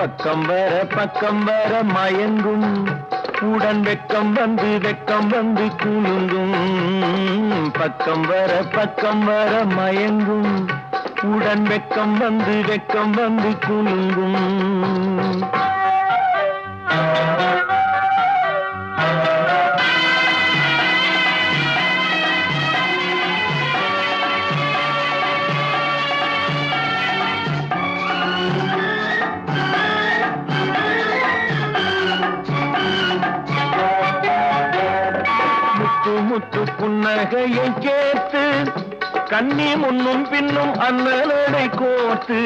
பக்கம் வர மயங்கும் உடன் வெக்கம் வந்து குலுங்கும். பக்கம் வர மயங்கும் உடன் வெக்கம் வந்து குலுங்கும். முத்து புன்னகையை கேட்டு கண்ணி முன்னும் பின்னும் அண்ணலடை கோர்த்து